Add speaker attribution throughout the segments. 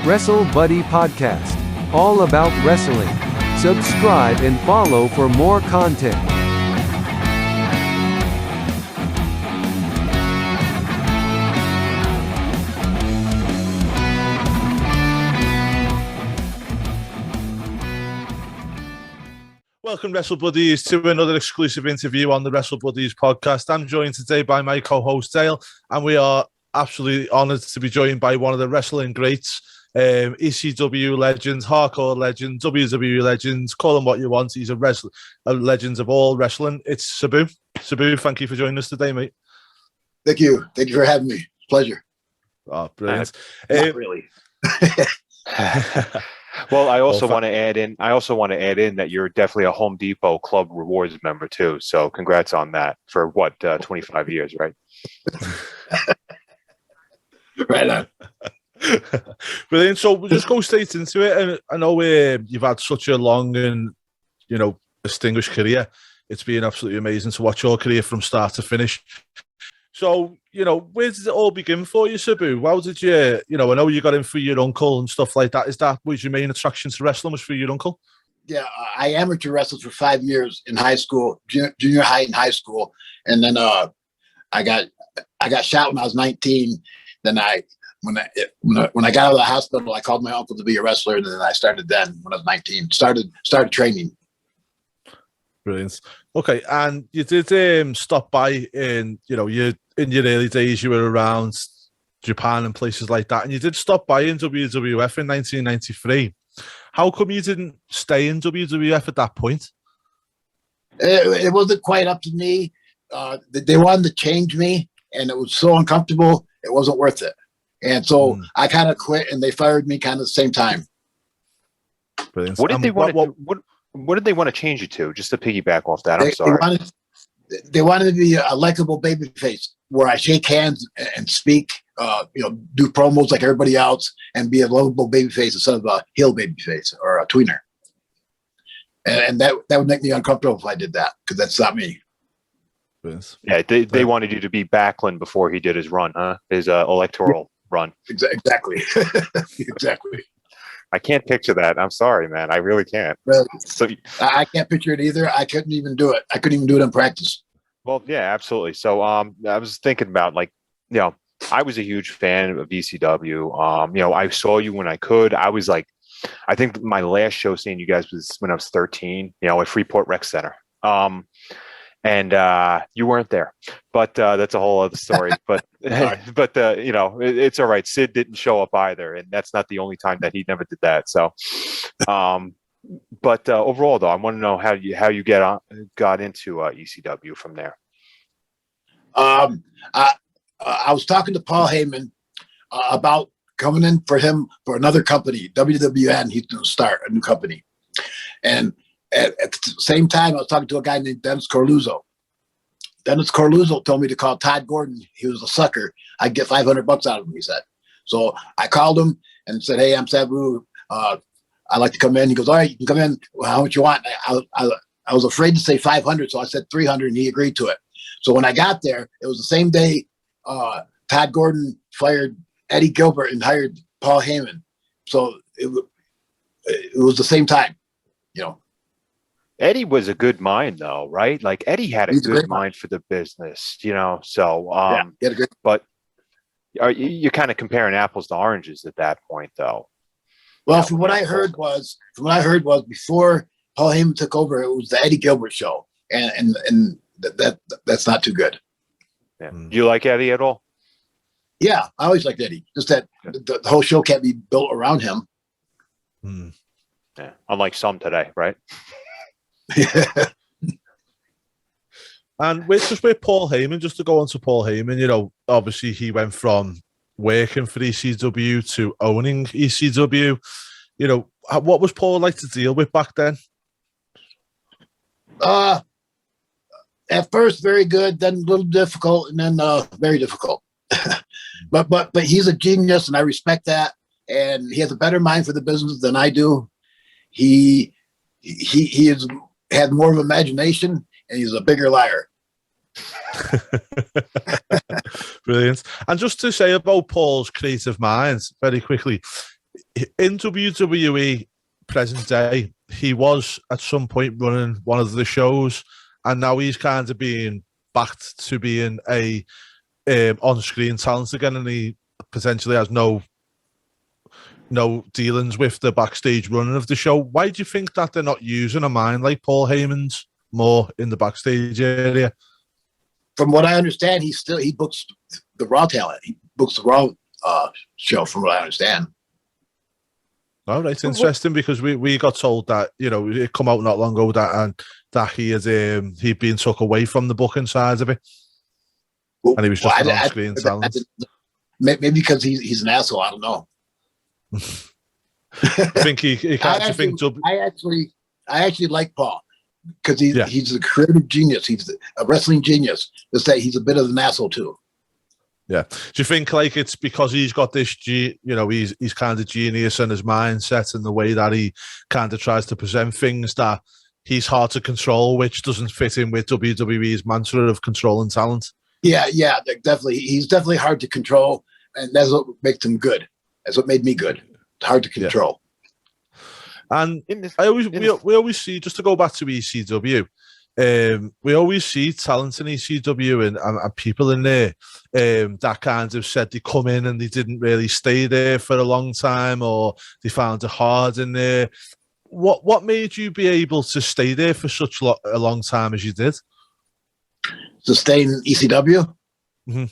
Speaker 1: Wrestlebuddy Podcast. All about wrestling. Subscribe and follow for more content.
Speaker 2: Welcome, Wrestlebuddies, to another exclusive interview on the Wrestlebuddies podcast. I'm joined today by my co-host Dale, and we are absolutely honoured to be joined by one of the wrestling greats, ECW legends, hardcore legends, WWE legends, call him what you want. He's a legend of all wrestling. It's Sabu. Sabu, thank you for joining us today, mate.
Speaker 3: Thank you. Thank you for having me. Pleasure.
Speaker 2: Oh, brilliant.
Speaker 3: Not really.
Speaker 4: Well, I also want to add in that you're definitely a Home Depot Club Rewards member too. So congrats on that for 25 years, right?
Speaker 3: Right on.
Speaker 2: Brilliant. So we'll just go straight into it. And I know you've had such a long and, distinguished career. It's been absolutely amazing to watch your career from start to finish. So, where did it all begin for you, Sabu? How did you, I know you got in through your uncle and stuff like that. Was your main attraction to wrestling was through your uncle?
Speaker 3: Yeah, I amateur wrestled for 5 years in high school, junior high and high school. And then I got shot when I was 19. Then when I got out of the hospital, I called my uncle to be a wrestler. And then I started when I was 19, started training.
Speaker 2: Brilliant. Okay, and you did stop by in your early days. You were around Japan and places like that, and you did stop by in WWF in 1993. How come you didn't stay in WWF at that point?
Speaker 3: It wasn't quite up to me. They wanted to change me, and it was so uncomfortable. It wasn't worth it, and so I kind of quit, and they fired me kind of the same time.
Speaker 2: Brilliant.
Speaker 4: What did they want to? What did they want to change you to? Just to piggyback off that, I'm sorry.
Speaker 3: They wanted to be a likable babyface where I shake hands and speak, do promos like everybody else and be a lovable babyface instead of a heel babyface or a tweener. And that would make me uncomfortable if I did that because that's not me.
Speaker 2: Yes.
Speaker 4: Yeah, they wanted you to be Backlund before he did his run, huh? His electoral run.
Speaker 3: Exactly. Exactly.
Speaker 4: I can't picture that. I'm sorry, man. I really can't.
Speaker 3: Well,
Speaker 4: So
Speaker 3: I can't picture it either. I couldn't even do it. I couldn't even do it in practice.
Speaker 4: Well, yeah, absolutely. So I was thinking about I was a huge fan of ECW. I saw you when I could. I was I think my last show seeing you guys was when I was 13, at Freeport Rec Center. And you weren't there, but that's a whole other story. But it's all right. Sid didn't show up either, and that's not the only time that he never did that. So, but overall, though, I want to know how you got into ECW from there.
Speaker 3: I was talking to Paul Heyman about coming in for him for another company, WWE, and he's going to start a new company, and. At the same time, I was talking to a guy named Dennis Corluzzo. Dennis Corluzzo told me to call Todd Gordon. He was a sucker. I'd get $500 out of him, he said. So I called him and said, "Hey, I'm Sabu. I'd like to come in." He goes, "All right, you can come in. Well, how much you want?" I was afraid to say 500, so I said 300, and he agreed to it. So when I got there, it was the same day Todd Gordon fired Eddie Gilbert and hired Paul Heyman. So it was the same time,
Speaker 4: Eddie was a good mind, though, right? Eddie had a good mind for the business, So, but you're kind of comparing apples to oranges at that point, though.
Speaker 3: Well, from what I heard was before Paul Heyman took over, it was the Eddie Gilbert show, and that's not too good.
Speaker 4: Yeah. Do you like Eddie at all?
Speaker 3: Yeah, I always liked Eddie. Just that the whole show can't be built around him.
Speaker 4: Yeah, unlike some today, right?
Speaker 2: And with Paul Heyman, just to go on to Paul Heyman, obviously he went from working for ECW to owning ECW. What was Paul like to deal with back then?
Speaker 3: At first very good, then a little difficult, and then very difficult. but he's a genius, and I respect that. And he has a better mind for the business than I do. He had more of imagination, and he's a bigger liar.
Speaker 2: Brilliant. And just to say about Paul's creative mind very quickly, in WWE present day, he was at some point running one of the shows, and now he's kind of being backed to being a on-screen talent again, and he potentially has no dealings with the backstage running of the show. Why do you think that they're not using a mind like Paul Heyman's more in the backstage area?
Speaker 3: From what I understand, he books the Raw talent. He books the Raw show, from what I understand.
Speaker 2: All right, interesting, because we got told that, you know, it come out not long ago that he had he'd been took away from the booking side of it, and he was just an on-screen talent.
Speaker 3: Maybe because he's an asshole. I don't know.
Speaker 2: I think he can't.
Speaker 3: I actually like Paul because he's a creative genius. He's a wrestling genius. Just that he's a bit of an asshole too.
Speaker 2: Yeah. Do you think like it's because he's got this, you know, he's kind of genius in his mindset and the way that he kind of tries to present things, that he's hard to control, which doesn't fit in with WWE's mantra of controlling talent?
Speaker 3: Yeah, definitely. He's definitely hard to control, and that's what makes him good. That's what made me good. It's hard to control.
Speaker 2: Yeah. And we always see, just to go back to ECW, we always see talent in ECW and people in there that kind of said they come in and they didn't really stay there for a long time, or they found it hard in there. What made you be able to stay there for such a long time as you did?
Speaker 3: To stay in ECW?
Speaker 2: Mm-hmm.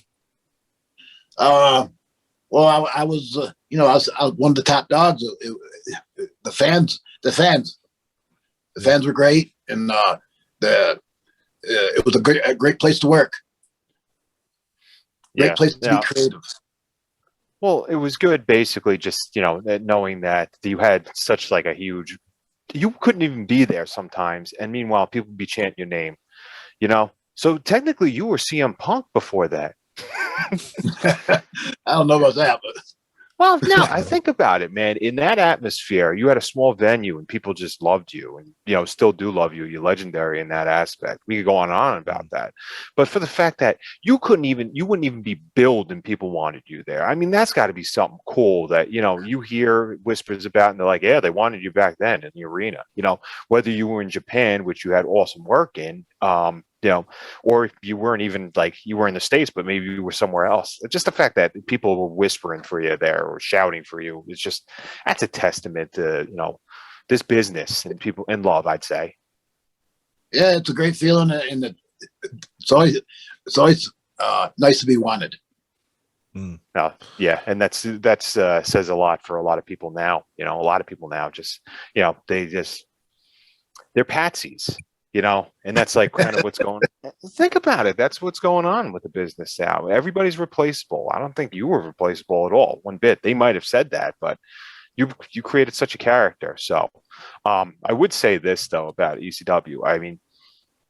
Speaker 3: Well, I was, I was one of the top dogs. The fans were great, and it was a great place to work. Great place to be creative.
Speaker 4: Well, it was good, basically, just, you know, knowing that you had such like a huge, you couldn't even be there sometimes, and meanwhile people would be chanting your name, you know. So technically, you were CM Punk before that.
Speaker 3: I don't know about that, but
Speaker 4: well, no, I think about it, man. In that atmosphere, you had a small venue and people just loved you, and, you know, still do love you. You're legendary in that aspect. We could go on and on about that. But for the fact that you wouldn't even be billed and people wanted you there. I mean, that's got to be something cool that, you know, you hear whispers about, and they're like, yeah, they wanted you back then in the arena, you know, whether you were in Japan, which you had awesome work in, you know, or if you weren't even, like, you were in the States, but maybe you were somewhere else. Just the fact that people were whispering for you there or shouting for you is just, that's a testament to, you know, this business and people in love, I'd say.
Speaker 3: Yeah, it's a great feeling, and it's always nice to be wanted.
Speaker 4: Yeah, and that's says a lot for a lot of people now. You know, a lot of people now just, you know, they're patsies. You know, and that's like kind of what's going on. Think about it. That's what's going on with the business now. Everybody's replaceable. I don't think you were replaceable at all, one bit. They might have said that, but you created such a character. So I would say this, though, about ECW. I mean,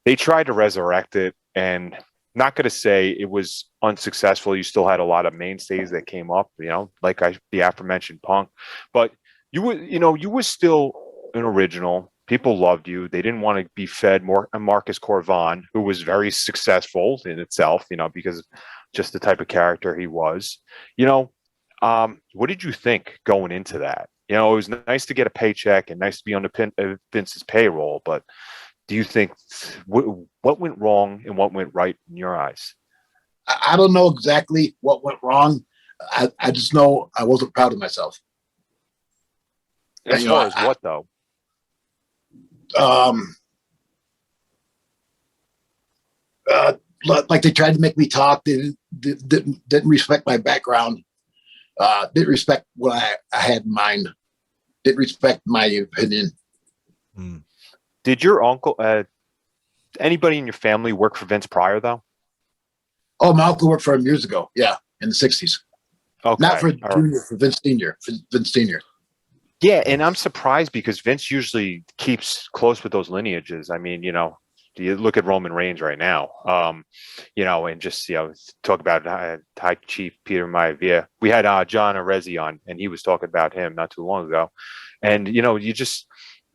Speaker 4: they tried to resurrect it, and not going to say it was unsuccessful. You still had a lot of mainstays that came up, you know, like the aforementioned Punk. But you were still an original. People loved you. They didn't want to be fed more Marcus Corvan, who was very successful in itself, you know, because just the type of character he was. You know, what did you think going into that? You know, it was nice to get a paycheck and nice to be on Vince's payroll, but do you think what went wrong and what went right in your eyes?
Speaker 3: I don't know exactly what went wrong. I just know I wasn't proud of myself.
Speaker 4: As far as what, though?
Speaker 3: Like they tried to make me talk. They didn't respect my background. Didn't respect what I had in mind. Didn't respect my opinion.
Speaker 4: Did your uncle, anybody in your family work for Vince prior, though?
Speaker 3: Oh, my uncle worked for him years ago. Yeah, in the 60s. Okay. Not for Junior, for Vince Senior. Vince Senior.
Speaker 4: Yeah, and I'm surprised because Vince usually keeps close with those lineages. I mean, you know, you look at Roman Reigns right now, you know, and just, you know, talk about High Chief Peter Maivia. We had John Arezzi on, and he was talking about him not too long ago. And, you know,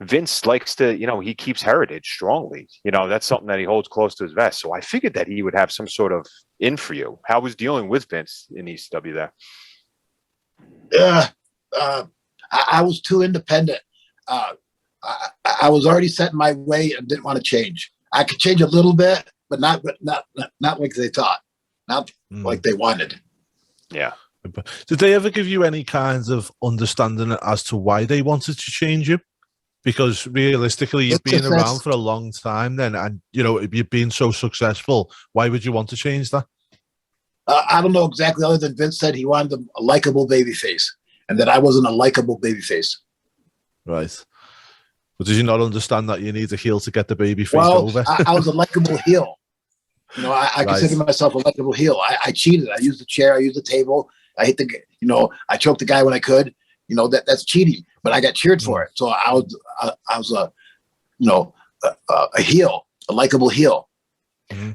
Speaker 4: Vince likes to, you know, he keeps heritage strongly. You know, that's something that he holds close to his vest. So I figured that he would have some sort of in for you. How was dealing with Vince in ECW there?
Speaker 3: I was too independent. I was already set in my way and didn't want to change. I could change a little bit, but not like they thought, not like they wanted.
Speaker 4: Yeah.
Speaker 2: Did they ever give you any kinds of understanding as to why they wanted to change you? Because realistically, you've been around for a long time then, and you've been so successful. Why would you want to change that?
Speaker 3: I don't know exactly, other than Vince said he wanted a likable babyface, and that I wasn't a likable babyface.
Speaker 2: Right. But did you not understand that you need a heel to get the babyface over?
Speaker 3: I was a likable heel. I consider myself a likable heel. I cheated. I used the chair. I used the table. I hit I choked the guy when I could. That's cheating. But I got cheered for it. So I was a heel, a likable heel.
Speaker 4: Mm-hmm.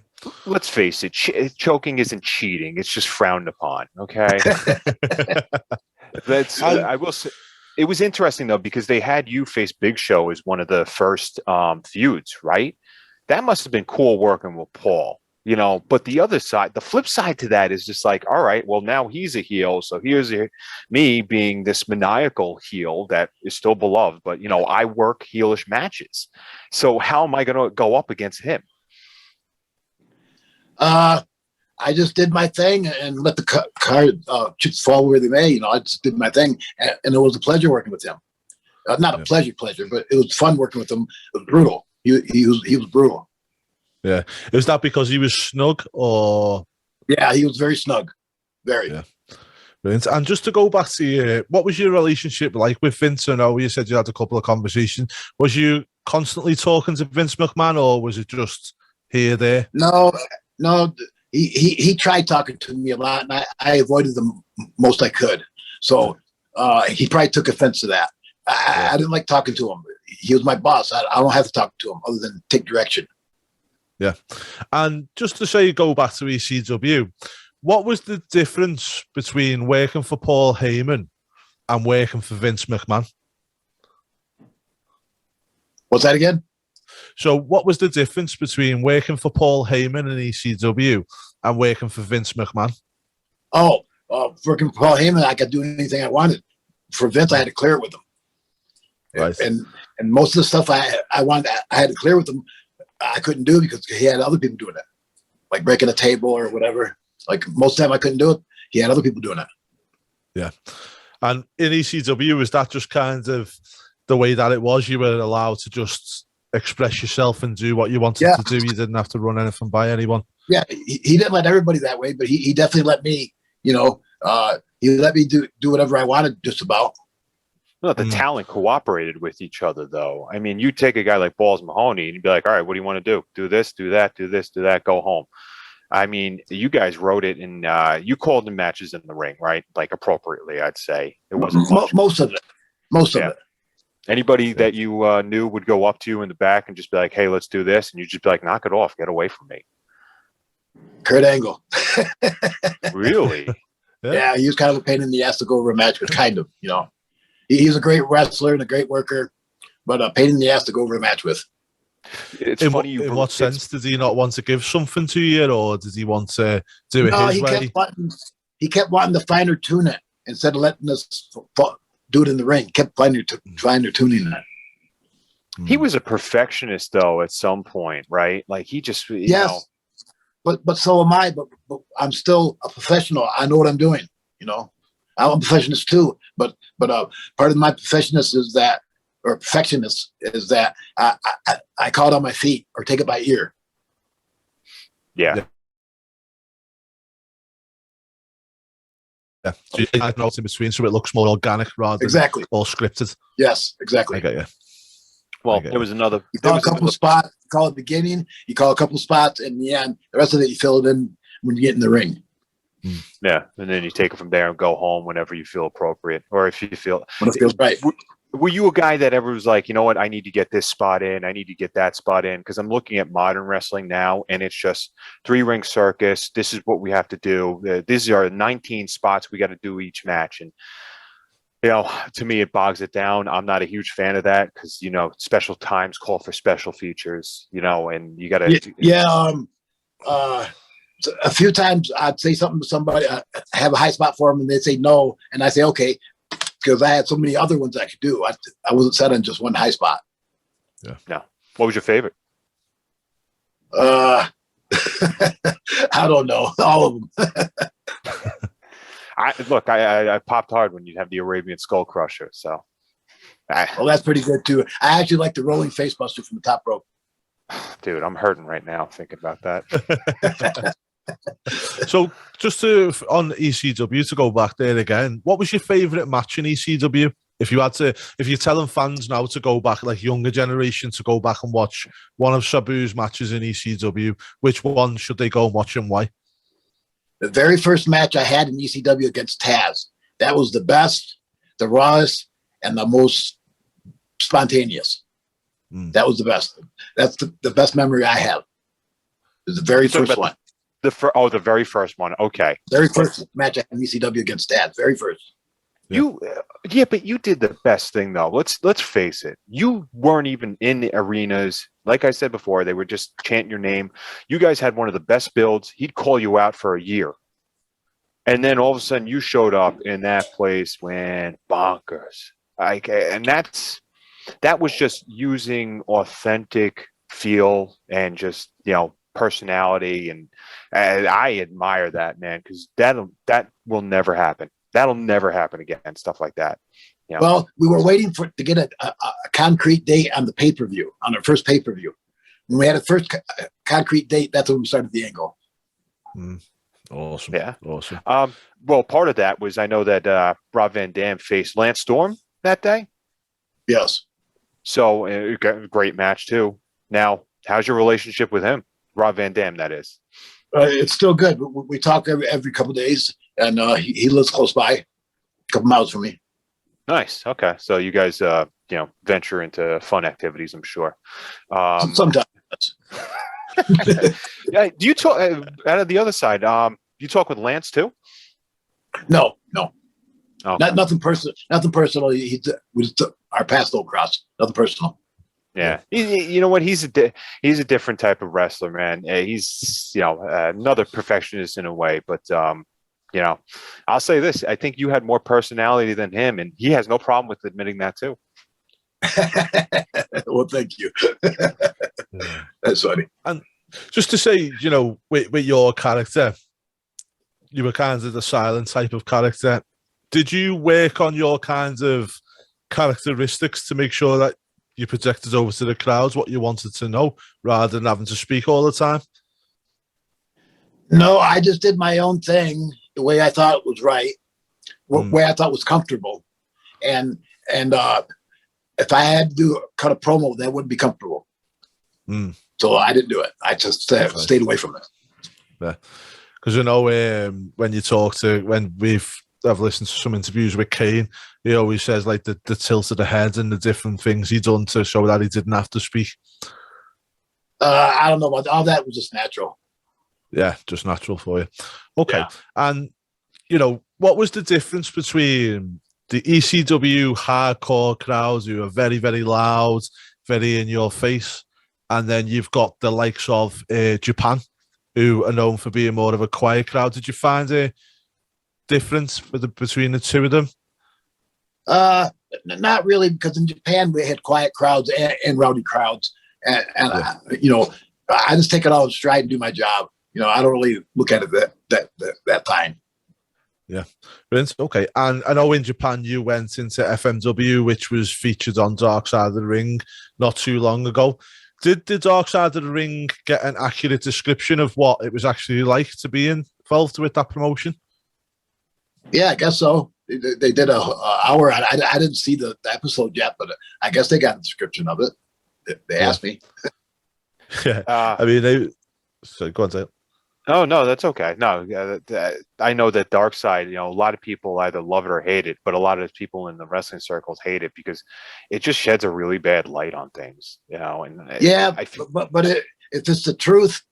Speaker 4: Let's face it, choking isn't cheating. It's just frowned upon. Okay. I will say, it was interesting though, because they had you face Big Show as one of the first feuds, right? That must have been cool working with Paul, but the other side, the flip side to that is just like, all right, well, now he's a heel. So here's me being this maniacal heel that is still beloved, but I work heelish matches. So how am I going to go up against him?
Speaker 3: I just did my thing and let the chips fall where they may. I just did my thing, and it was a pleasure working with him. Not a pleasure, but it was fun working with him. It was brutal. He was brutal.
Speaker 2: Yeah. Is that because he was snug, or?
Speaker 3: Yeah, he was very snug. Very.
Speaker 2: Yeah. Brilliant. And just to go back to what was your relationship like with Vince? I know you said you had a couple of conversations. Was you constantly talking to Vince McMahon, or was it just here, there?
Speaker 3: No. He tried talking to me a lot, and I avoided them most I could. So he probably took offense to that. I didn't like talking to him. He was my boss. I don't have to talk to him other than take direction.
Speaker 2: Yeah. And just to say, go back to ECW, what was the difference between working for Paul Heyman and working for Vince McMahon?
Speaker 3: What's that again?
Speaker 2: So what was the difference between working for Paul Heyman and ECW and working for Vince McMahon?
Speaker 3: Working for Paul Heyman, I could do anything I wanted. For Vince, I had to clear it with him.
Speaker 2: Right.
Speaker 3: And most of the stuff I wanted, I had to clear with him. I couldn't do because he had other people doing it, like breaking a table or whatever. Like most of the time I couldn't do it. He had other people doing it.
Speaker 2: Yeah. And in ECW, was that just kind of the way that it was? You were allowed to just express yourself and do what you wanted to do. You didn't have to run anything by anyone. Yeah,
Speaker 3: he didn't let everybody that way, but he definitely let me, he let me do whatever I wanted just about.
Speaker 4: No, the talent cooperated with each other, though. I mean, you take a guy like Balls Mahoney and you'd be like, all right, what do you want to do? Do this, do that, do this, do that, go home. I mean, you guys wrote it, and you called the matches in the ring, right? Like appropriately, I'd say. It wasn't
Speaker 3: most of it. Most of it.
Speaker 4: Anybody that you knew would go up to you in the back and just be like, hey, let's do this. And you'd just be like, knock it off. Get away from me.
Speaker 3: Kurt Angle.
Speaker 4: Really?
Speaker 3: Yeah, he was kind of a pain in the ass to go over a match with, kind of, He's a great wrestler and a great worker, but a pain in the ass to go over a match with.
Speaker 4: It's funny.
Speaker 2: In what sense? Did he not want to give something to you, or did he want to do it his way?
Speaker 3: He kept wanting to fine or tune it instead of letting us do it in the ring. He kept fine or tuning it.
Speaker 4: He was a perfectionist, though, at some point, right? Like he just, you know.
Speaker 3: But so am I. But I'm still a professional. I know what I'm doing. I'm a perfectionist too. But part of my perfectionist is that I call it on my feet or take it by ear.
Speaker 4: Yeah.
Speaker 2: So you add notes in between so it looks more organic rather than all scripted.
Speaker 3: Yes, exactly.
Speaker 2: I get you.
Speaker 4: Well, there was another.
Speaker 3: You call a couple of spots, you call it beginning, you call a couple of spots, and in the end, the rest of it you fill it in when you get in the ring.
Speaker 4: Yeah, and then you take it from there and go home whenever you feel appropriate, or if you feel
Speaker 3: when it feels right.
Speaker 4: Were you a guy that ever was like, you know what, I need to get this spot in, I need to get that spot in? Because I'm looking at modern wrestling now, and it's just 3-ring circus. This is what we have to do. These are 19 spots we got to do each match, and to me, it bogs it down. I'm not a huge fan of that because special times call for special features. And you got to
Speaker 3: a few times I'd say something to somebody, I have a high spot for them, and they say no, and I say okay, because I had so many other ones I could do. I wasn't set on just one high spot.
Speaker 2: Yeah.
Speaker 4: No. What was your favorite?
Speaker 3: I don't know. All of them.
Speaker 4: I popped hard when you have the Arabian Skull Crusher. So,
Speaker 3: Well, that's pretty good too. I actually like the rolling face buster from the top rope.
Speaker 4: dude, I'm hurting right now thinking about that.
Speaker 2: So just on ECW to go back there again, what was your favorite match in ECW? If you're telling fans now to go back, like younger generation, to go back and watch one of Sabu's matches in ECW, which one should they go and watch and why?
Speaker 3: The very first match I had in ECW against Taz, that was the best, the rawest, and the most spontaneous. That was the best. That's the best memory I have. It was the very first one.
Speaker 4: The very first one. Okay.
Speaker 3: Very first match I had in ECW against Taz. Very first.
Speaker 4: But you did the best thing though. Let's face it. You weren't even in the arenas. Like I said before, they were just chanting your name. You guys had one of the best builds. He'd call you out for a year. And then all of a sudden you showed up in that place when bonkers. And that was just using authentic feel and just, personality. And I admire that, man, because that will never happen. That'll never happen again. Stuff like that.
Speaker 3: Well, we were waiting to get a concrete date on the pay-per-view, on our first pay-per-view. When we had a first concrete date, that's when we started the angle.
Speaker 2: Awesome.
Speaker 4: Yeah.
Speaker 2: Awesome.
Speaker 4: Well, part of that was I know that Rob Van Dam faced Lance Storm that day.
Speaker 3: Yes.
Speaker 4: So great match too. Now, how's your relationship with him? Rob Van Dam, that is.
Speaker 3: It's still good. We talk every couple of days, and he lives close by, a couple miles from me.
Speaker 4: Nice. Okay. So you guys, venture into fun activities, I'm sure.
Speaker 3: Sometimes.
Speaker 4: Yeah. Do you talk out of the other side? You talk with Lance too?
Speaker 3: No.
Speaker 4: Okay.
Speaker 3: Nothing personal. Nothing personal. We just our past don't cross. Nothing personal.
Speaker 4: Yeah. You know what? He's a different type of wrestler, man. He's another perfectionist in a way, but I'll say this: I think you had more personality than him, and he has no problem with admitting that too.
Speaker 3: Well, thank you. That's funny.
Speaker 2: And just to say, with your character, you were kind of the silent type of character. Did you work on your kinds of characteristics to make sure that you projected over to the crowds what you wanted to know, rather than having to speak all the time?
Speaker 3: No, I just did my own thing the way I thought it was right, way I thought was comfortable, and if I had to cut a promo, that wouldn't be comfortable. So I didn't do it. I just stayed away from it.
Speaker 2: Yeah, because when I've listened to some interviews with Kane, he always says like the tilt of the head and the different things he done to show that he didn't have to speak.
Speaker 3: I don't know about all that. Was just natural.
Speaker 2: Yeah, just natural for you. Okay.
Speaker 3: Yeah.
Speaker 2: And, what was the difference between the ECW hardcore crowds who are very, very loud, very in your face, and then you've got the likes of Japan, who are known for being more of a quiet crowd? Did you find a difference between the two of them?
Speaker 3: Not really, because in Japan we had quiet crowds and rowdy crowds, and I just take it all in stride and do my job. I don't really look at it that time.
Speaker 2: Yeah, brilliant. Okay, and I know in Japan you went into FMW, which was featured on Dark Side of the Ring not too long ago. Did the Dark Side of the Ring get an accurate description of what it was actually like to be involved with that promotion?
Speaker 3: Yeah, I guess so. They did a hour. I didn't see the episode yet, but I guess they got a description of it. They asked me.
Speaker 2: Yeah, I mean, so go on, say it.
Speaker 4: Oh, no, that's okay. No, I know that Dark Side, a lot of people either love it or hate it, but a lot of people in the wrestling circles hate it because it just sheds a really bad light on things, And
Speaker 3: but if it's the truth,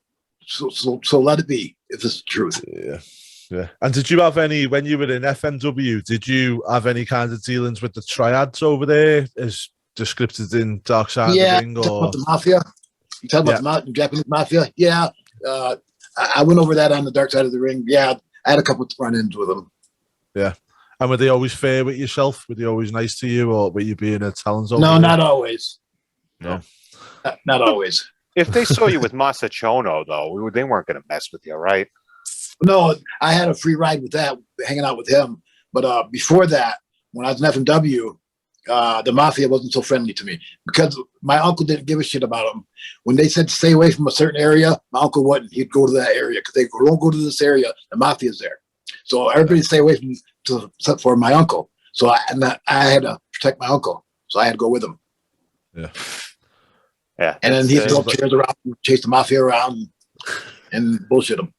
Speaker 3: so let it be. If it's the truth.
Speaker 2: Yeah. And did you have any, when you were in FMW, did you have any kind of dealings with the triads over there as described in Dark Side of the Ring?
Speaker 3: Or about the mafia? You talking about the Japanese mafia? Yeah. I went over that on the Dark Side of the Ring. Yeah. I had a couple of run-ins with them.
Speaker 2: Yeah. And were they always fair with yourself? Were they always nice to you, or were you being a talent?
Speaker 3: No, not always.
Speaker 2: No,
Speaker 3: not always.
Speaker 4: If they saw you with Masachono, though, they weren't going to mess with you, right?
Speaker 3: No, I had a free ride with that, hanging out with him. But before that, when I was in F&W, the Mafia wasn't so friendly to me because my uncle didn't give a shit about them. When they said to stay away from a certain area, my uncle wouldn't. He'd go to that area because they don't go to this area. The Mafia's there. So everybody stay away from except for my uncle. So I had to protect my uncle. So I had to go with him.
Speaker 2: Yeah.
Speaker 4: Yeah.
Speaker 3: And then he'd throw chairs around, chase the Mafia around, and bullshit them.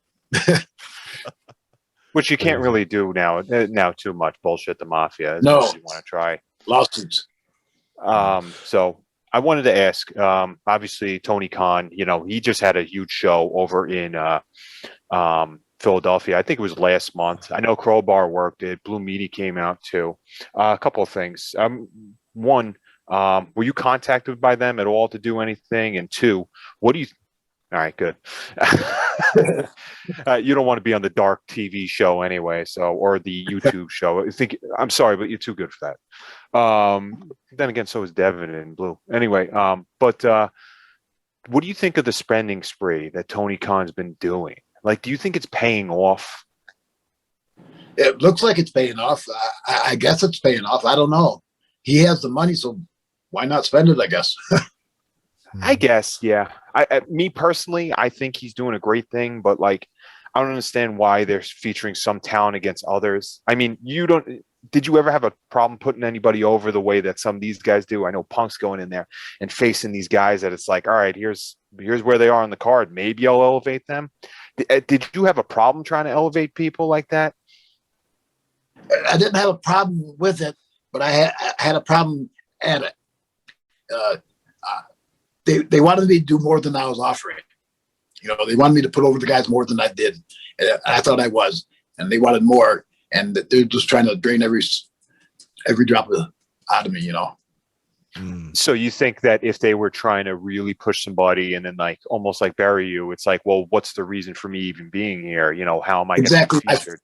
Speaker 4: Which you can't really do now too much. Bullshit the Mafia.
Speaker 3: No.
Speaker 4: You want to try.
Speaker 3: Lawsuits.
Speaker 4: So I wanted to ask, obviously Tony Khan, he just had a huge show over in Philadelphia. I think it was last month. I know Crowbar worked it. Blue Media came out too. A couple of things. One, were you contacted by them at all to do anything? And two, what do you? All right, good. You don't want to be on the dark TV show anyway, or the YouTube show. I'm sorry, but you're too good for that. Then again, so is Devin and Blue. Anyway, but what do you think of the spending spree that Tony Khan's been doing? Like, do you think it's paying off?
Speaker 3: It looks like it's paying off. I guess it's paying off. I don't know. He has the money, so why not spend it, I guess.
Speaker 4: I guess, yeah. Me personally, I think he's doing a great thing, but like, I don't understand why they're featuring some talent against others. I mean, did you ever have a problem putting anybody over the way that some of these guys do? I know Punk's going in there and facing these guys that it's like, all right, here's where they are on the card. Maybe I'll elevate them. Did you have a problem trying to elevate people like that?
Speaker 3: I didn't have a problem with it, but I had a problem at it. They wanted me to do more than I was offering. They wanted me to put over the guys more than I did. And I thought I was, and they wanted more. And they're just trying to drain every drop out of me,
Speaker 4: So you think that if they were trying to really push somebody and then like almost like bury you, it's like, well, what's the reason for me even being here? How am I
Speaker 3: exactly
Speaker 4: getting featured?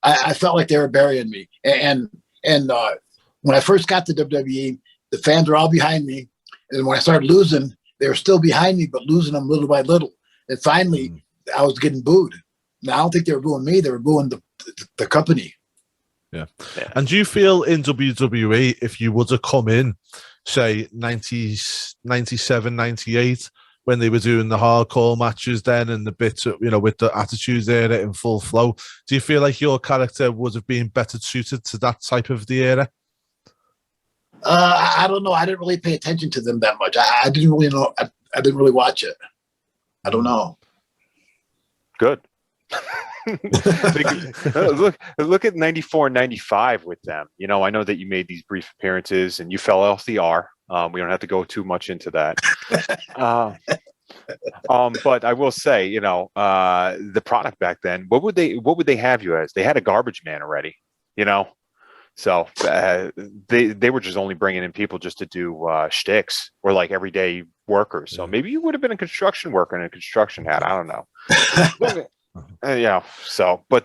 Speaker 3: I felt like they were burying me. And when I first got to WWE, the fans were all behind me. And when I started losing, they were still behind me, but losing them little by little. And finally, I was getting booed. Now, I don't think they were booing me. They were booing the company.
Speaker 2: Yeah. And do you feel in WWE, if you would have come in, say, 97, 98, when they were doing the hardcore matches then and the bits, with the Attitude Era in full flow, do you feel like your character would have been better suited to that type of the era?
Speaker 3: I don't know. I didn't really pay attention to them that much. I didn't really know. I didn't really watch it. I don't know.
Speaker 4: Good. look at 94 and 95 with them. I know that you made these brief appearances and you fell off the R. We don't have to go too much into that. But I will say, the product back then, what would they have you as? They had a garbage man already, So they were just only bringing in people just to do shticks or like everyday workers. So maybe you would have been a construction worker in a construction hat. I don't know. But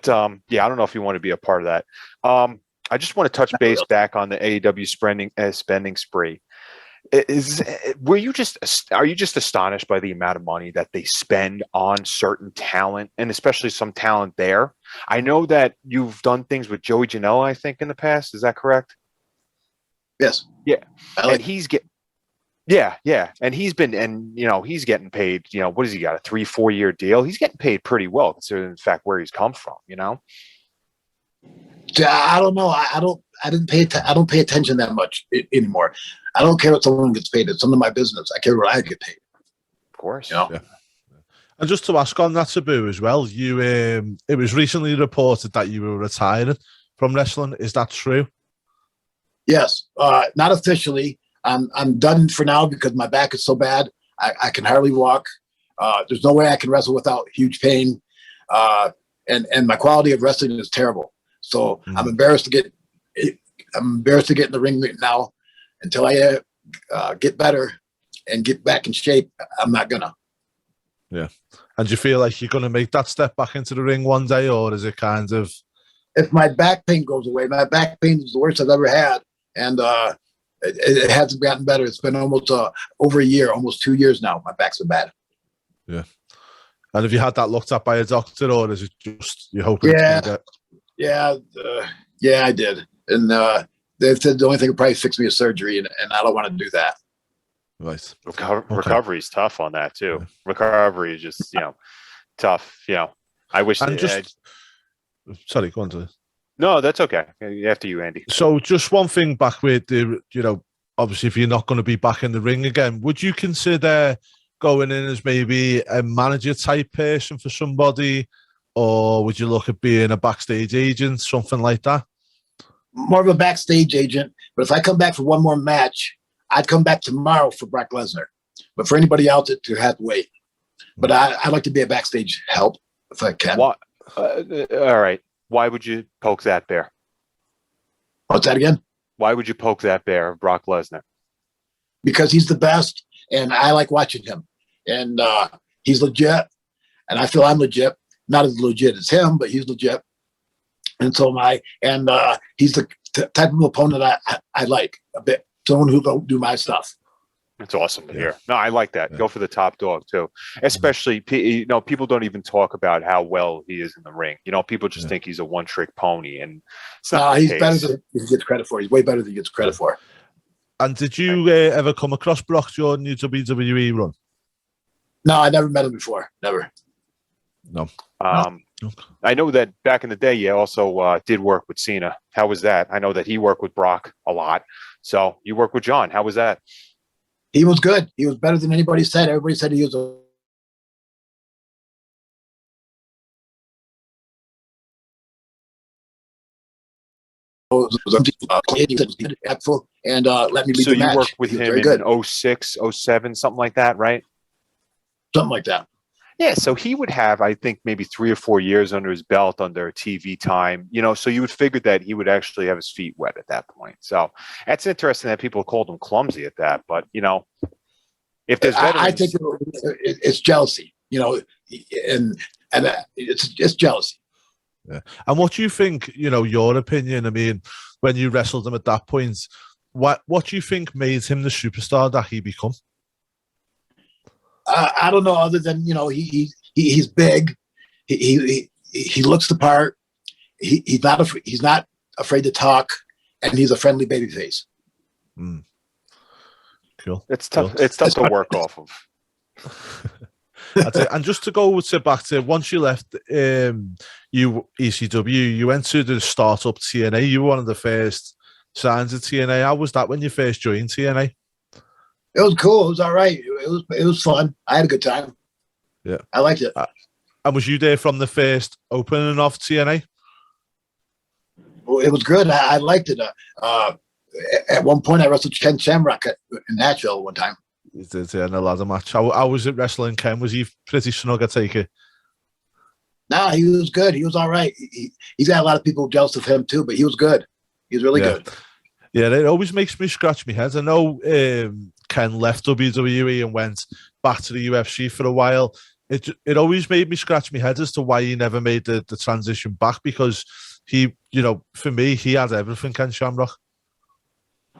Speaker 4: I don't know if you want to be a part of that. I just want to touch base back on the AEW spending spree. Are you just astonished by the amount of money that they spend on certain talent, and especially some talent there? I know that you've done things with Joey Janela, I think, in the past. Is that correct?
Speaker 3: Yes.
Speaker 4: Yeah. And he's getting paid, what has he got, a 3-4 year deal? He's getting paid pretty well considering the fact where he's come from,
Speaker 3: I don't know. I don't pay attention that much anymore. I don't care what someone gets paid. It's none of my business. I care what I get paid.
Speaker 4: Of course.
Speaker 2: Yeah. And just to ask on that, Sabu, as well, you it was recently reported that you were retiring from wrestling. Is that true?
Speaker 3: Yes. Not officially. I'm done for now because my back is so bad. I can hardly walk. There's no way I can wrestle without huge pain. And my quality of wrestling is terrible. So I'm embarrassed to get in the ring now. Until I get better and get back in shape, I'm not gonna.
Speaker 2: Yeah. And do you feel like you're going to make that step back into the ring one day, or is it kind of
Speaker 3: if my back pain goes away. My back pain is the worst I've ever had, and it hasn't gotten better. It's been almost over a year, almost 2 years now. My back's so bad.
Speaker 2: Yeah. And have you had that looked at by a doctor, or is it just you hoping?
Speaker 3: Yeah, I did, and they said the only thing would probably fix me is surgery, and I don't want to do that.
Speaker 2: Right.
Speaker 4: Recovery is tough on that too.
Speaker 2: Yeah.
Speaker 4: Recovery is just tough. I wish.
Speaker 2: And sorry, go on to this.
Speaker 4: No, that's okay. After you, Andy.
Speaker 2: So just one thing back with the, obviously if you're not going to be back in the ring again, would you consider going in as maybe a manager type person for somebody, or would you look at being a backstage agent, something like that?
Speaker 3: More of a backstage agent, but if I come back for one more match, I'd come back tomorrow for Brock Lesnar. But for anybody else, to have to wait. But I'd like to be a backstage help if I can.
Speaker 4: All right. Why would you poke that bear?
Speaker 3: What's that again?
Speaker 4: Why would you poke that bear of Brock Lesnar?
Speaker 3: Because he's the best, and I like watching him. And he's legit, and I feel I'm legit. Not as legit as him, but he's legit. And so am I. And he's the type of opponent I like a bit. Someone who don't do my stuff.
Speaker 4: It's awesome to hear. No, I like that. Yeah. Go for the top dog too. Especially, people don't even talk about how well he is in the ring. People just think he's a one-trick pony, and it's not
Speaker 3: he's better than he gets credit for. He's way better than he gets credit for.
Speaker 2: And did you ever come across Brock during your WWE run?
Speaker 3: No, I never met him before. Never.
Speaker 2: No.
Speaker 4: I know that back in the day, you also did work with Cena. How was that? I know that he worked with Brock a lot. So you worked with John. How was that?
Speaker 3: He was good. He was better than anybody said. Everybody said he was and let me lead the match.
Speaker 4: So you worked with him in 06, 07, something like that, right?
Speaker 3: Something like that.
Speaker 4: Yeah, so he would have, I think, maybe 3 or 4 years under his belt under TV time, so you would figure that he would actually have his feet wet at that point. So that's interesting that people called him clumsy at that, but, if there's veterans...
Speaker 3: I think it's jealousy, and it's jealousy.
Speaker 2: Yeah. And what do you think, your opinion, I mean, when you wrestled him at that point, what do you think made him the superstar that he become?
Speaker 3: I don't know, other than he's big, he looks the part, he's not afraid to talk, and he's a friendly babyface.
Speaker 2: Cool.
Speaker 4: It's tough. It's tough to work off of.
Speaker 2: That's it. And just to go back to once you left ECW, you went to the startup TNA. You were one of the first signs of TNA. How was that when you first joined TNA?
Speaker 3: It was cool. It was all right. It was fun. I had a good time.
Speaker 2: Yeah,
Speaker 3: I liked it.
Speaker 2: And was you there from the first opening of TNA?
Speaker 3: Well, it was good. I liked it. At one point, I wrestled Ken Shamrock in Nashville one time.
Speaker 2: You did, yeah, in a ladder match. How was it wrestling Ken? Was he pretty snug, I take it?
Speaker 3: Nah, he was good. He was all right. He's got a lot of people jealous of him too, but he was good. He was really good.
Speaker 2: Yeah, it always makes me scratch my head. I know Ken left WWE and went back to the UFC for a while. It always made me scratch my head as to why he never made the transition back, because he, for me, he had everything, Ken Shamrock.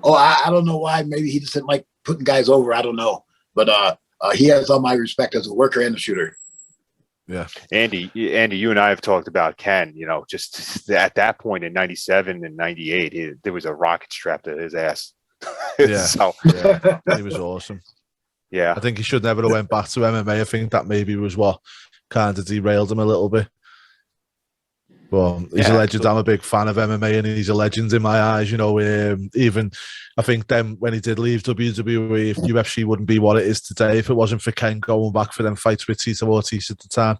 Speaker 3: Oh, I don't know why. Maybe he just didn't like putting guys over. I don't know. But he has all my respect as a worker and a shooter.
Speaker 2: Yeah.
Speaker 4: Andy, you and I have talked about Ken, just at that point in 97 and 98, there was a rocket strapped to his ass.
Speaker 2: Yeah.
Speaker 4: So
Speaker 2: yeah, he was awesome.
Speaker 4: Yeah.
Speaker 2: I think he should never have went back to MMA. I think that maybe was what kind of derailed him a little bit. But he's a legend. I'm a big fan of MMA, and he's a legend in my eyes. Even I think then when he did leave WWE, UFC wouldn't be what it is today if it wasn't for Ken going back for them fights with Tito Ortiz at the time.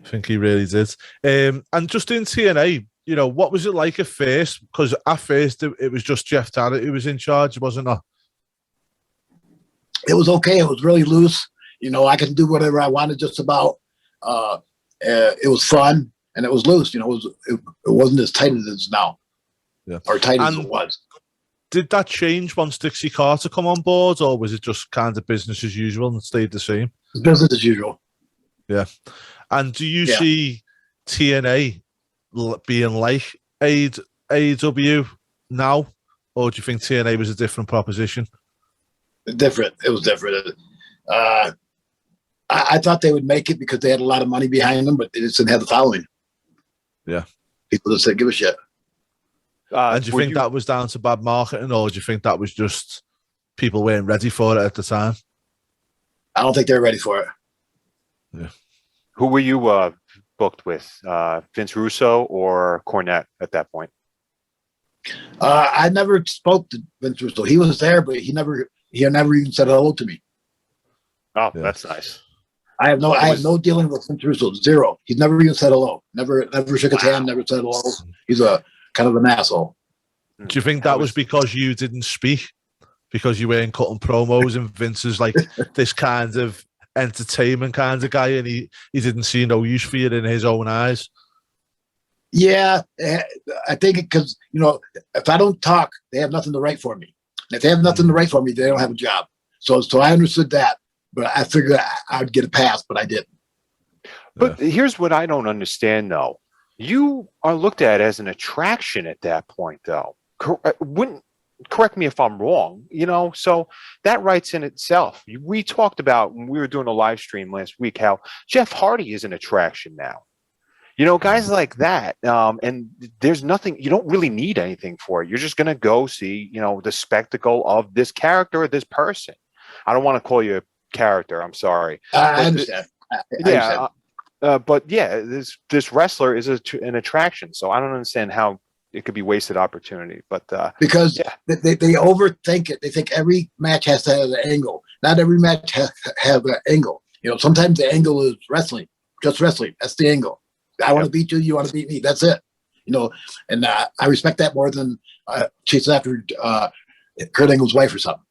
Speaker 2: I think he really did. And just in TNA, what was it like at first? Because at first it was just Jeff Jarrett who was in charge, wasn't it?
Speaker 3: It was okay. It was really loose. I could do whatever I wanted just about. It was fun. And it was loose, it wasn't as tight as it is now, or tight as it was.
Speaker 2: Did that change once Dixie Carter come on board, or was it just kind of business as usual and stayed the same?
Speaker 3: It's business as usual.
Speaker 2: Yeah. And do you see TNA being like AEW now, or do you think TNA was a different proposition?
Speaker 3: Different. It was different. I thought they would make it because they had a lot of money behind them, but they just didn't have the following.
Speaker 2: Yeah.
Speaker 3: People just said, give a shit.
Speaker 2: And do you think that was down to bad marketing, or do you think that was just people weren't ready for it at the time?
Speaker 3: I don't think they were ready for it.
Speaker 2: Yeah.
Speaker 4: Who were you booked with? Vince Russo or Cornette at that point?
Speaker 3: I never spoke to Vince Russo. He was there, but he never even said hello to me.
Speaker 4: Oh, yeah. That's nice.
Speaker 3: I have no dealing with Vince Russo. Zero. He's never even said hello. Never shook his hand. Never said hello. He's a kind of an asshole.
Speaker 2: Do you think that was because you didn't speak, because you weren't cutting promos, and Vince is like this kind of entertainment kind of guy, and he didn't see no use for you in his own eyes?
Speaker 3: Yeah, I think because if I don't talk, they have nothing to write for me. And if they have nothing to write for me, they don't have a job. So I understood that. But I figured I would get a pass, but I didn't.
Speaker 4: But here's what I don't understand, though. You are looked at as an attraction at that point, though. Correct me if I'm wrong, so that writes in itself. We talked about when we were doing a live stream last week how Jeff Hardy is an attraction now. Guys like that. And there's nothing, you don't really need anything for it. You're just going to go see, the spectacle of this character or this person. I don't want to call you a character. I'm sorry.
Speaker 3: I understand.
Speaker 4: But yeah, this wrestler is an attraction. So I don't understand how it could be wasted opportunity. But
Speaker 3: because they overthink it. They think every match has to have an angle. Not every match has have an angle. Sometimes the angle is wrestling, just wrestling. That's the angle. I want to beat you. You want to beat me. That's it. And I respect that more than chasing after Kurt Angle's wife or something.